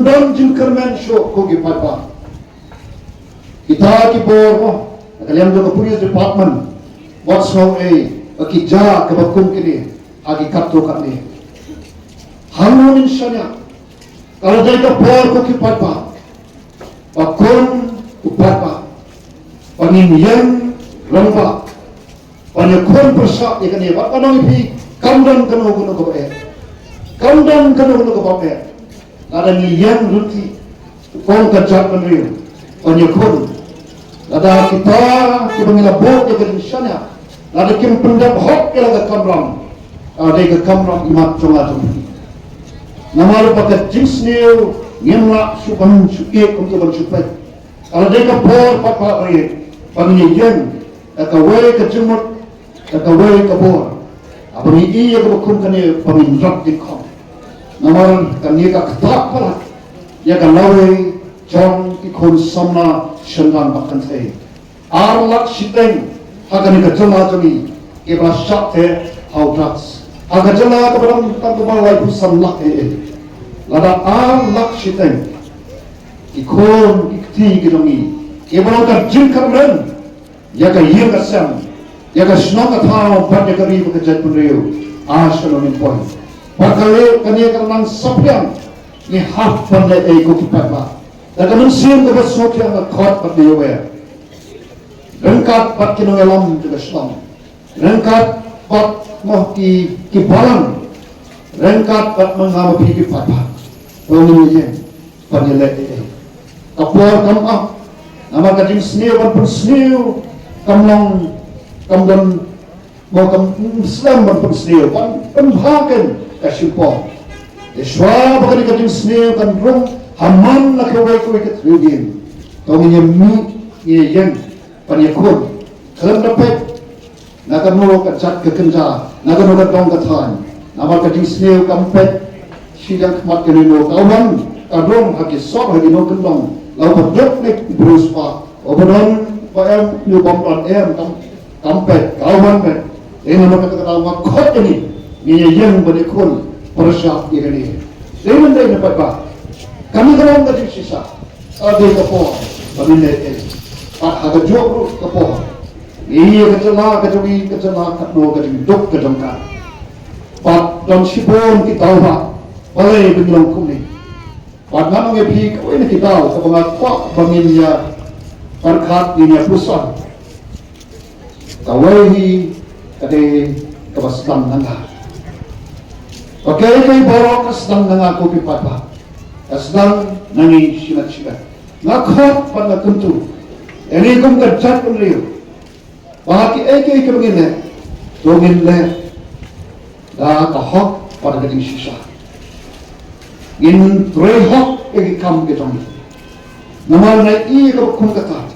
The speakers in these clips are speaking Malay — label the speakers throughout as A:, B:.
A: don jin kermen show ko gi papa kita ki bor kalian do police department what's wrong ki ja ke bakum kini agi kapto kat ni hamun insanya kalau dia ke bor ko ki papa bakun ku papa panin yang lomba panekon persak ya kan ya pak kanong ipi kamdan kanu kanu ko kamdan kanu kanu ko ada ni yang ruti kong kajak menriu panekon ada kita mengilabot ya kan insanya ada kim pendap hok ya laga kamram ada ke kamram imat conga jom nama pakai jeans new ngemla suban suke untuk bersupai kalau dia ke bor papa panggil yang kawai ke jumut kawai ke bor apa ni ia ke bukum kene pemindrak di kom namaran kan ia ke ketak pala ia ke lawai jom ikon sama shengan bakkan saya arlak siteng hagan ke jema jemi ke berasyak te haudras hagan jela ke barang tak kebalai pusam lak lada arlak siteng ikon ikti ke jongi ke barang ke jingkar men ya ka yir ka sam ya ka sno ka thao pat ya ka ri ka jat pun reu asano min point pakale kania ka nang sapyang ni half pan le ko ki patma da ka nun sim ka so kya ka khot pat ne we rengkat pat ki no elam ka shlom rengkat pat mo ki balang rengkat pat mangam pi ki patma oni ye pan le kapor kam ah nama ka jing snew pun snew kamlang kamdan mo kam slam pun snew pan bhagen ka shipon shwa bakari ka jing snew kan rung haman na ka wai ko ka trugin to ni mi ye yen pan yakun kalam dapat na ka mo ka chat ka kenja na ka mo ka dong ka than nama ka jing snew kampet sidang kmat ke no kawan ka rung ha ki so ha ki no kendong lau berdok nek beruspa obron paem ni bomban kampet kawan pet ini nama kata khot ini ni yang berikun persyak ini dengan dia dapat ba kami kalau enggak sisa ada kapor pamile ada jok kapor ini kecela katno dok kedongka pat dan sipon kita ba balai benong kumni padahal orang yang kau ini kita sebagai kuat banginnya perkat ini pusat kawai ini kade kebasan nanga pakai kau bawa kesedang nanga kopi papa kesedang nangi silat ngakot pada tentu ini kau kerja pun riu bahaki eke begini dongin le dah kahok pada keding sisa in trehok egi kam ke tong namal na I ka kun kata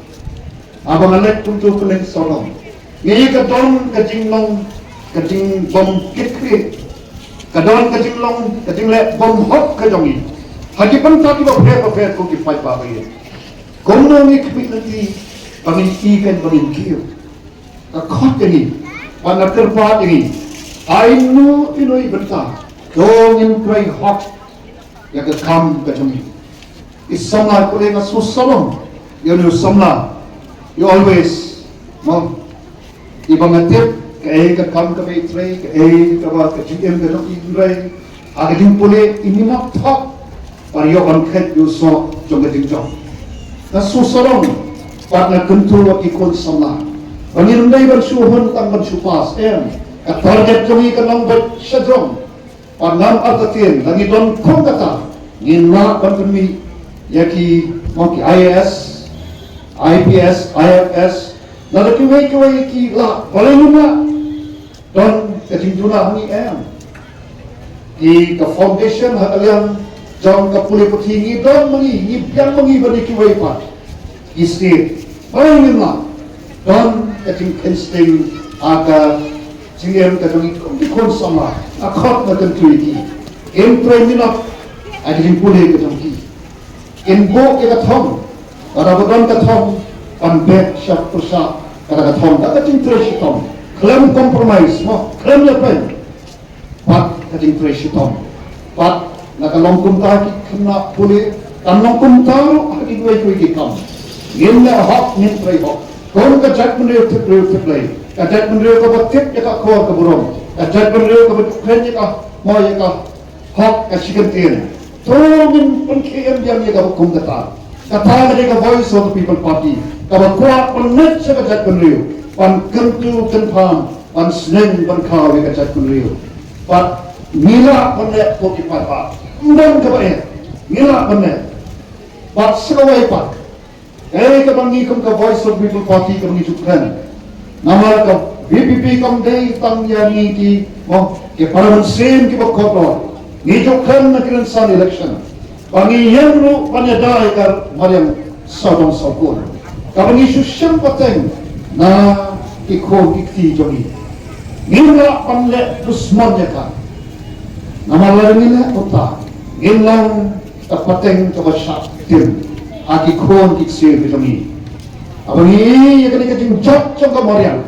A: abang alek tuntu kulen solong ngi ka don ka jinglong ka jing bom kikri ka don ka jinglong ka jingle bom hok ka jongi haji panta ki ba phe ko ki pai pa ba ye komno ngi kmi nanti bangin I kan bangin kiu ka khot ni bang terpa ni ainu inoi benta dongin trei hok ya ke kam ke jami isamla ko le ngasu salom you know samla you always mo ibangatip ke kam ke betre ke ba ke jim ke no indrai aga jim pole inimak thak par yo ban khet you so jong jing jong ngasu salom par na kuntu wa ki kon samla banir ndai ban suhon tang ban supas ka target jami ka nang bat shadrom panam artatin lagi don kong kata ngina bantu yaki moki IAS IPS IFS nada kiwai ki la boleh luma don ketingtuna ni ki ka foundation hakalian jom ka puli putingi don mangi yang mangi bani kiwai pa ki state boleh luma don keting insting aga singem ka jongi di konsama akot na tentuiti in premina ajin pule ka jongi in bo ke ka thom ara bodon ka thom pan be shap pusa ka thom da tin treshi thom claim compromise mo claim ya pen pat ka tin treshi thom pat nakalongkum ta ki kena puli kanlongkum ta haki dua ki kam ngin na hok ngin trai hok kon ka jat menriu lai ka jat menriu ka batik ya ka khor ka burom ka jat menriu ka batik ya ka mo ya ka hok ka sigantin to min pun km yang ya ka hukum kata ka voice of the people party ka kuat penet sa ka jat menriu pan kentu kenpam pan snen pan kau ya ka jat menriu pat mila penet ko ki pa ndang ka ba mila penet pat selawai pat kabangi kum ka voice of people party kabangi Ukraine namar ka VPP kam day tang yani ki mo ke parliament sem ki bakotro ni Ukraine na kiransan election bangi yemru panyadai kar mariam sadong sakun kabangi susyam pateng na ki ko kiti jogi ngila panle dusman ya ka namar laringina uta ngilang tapateng kabasyak tim aki kon kik sir bitami abang ini ya kini kajing jok jok kamarian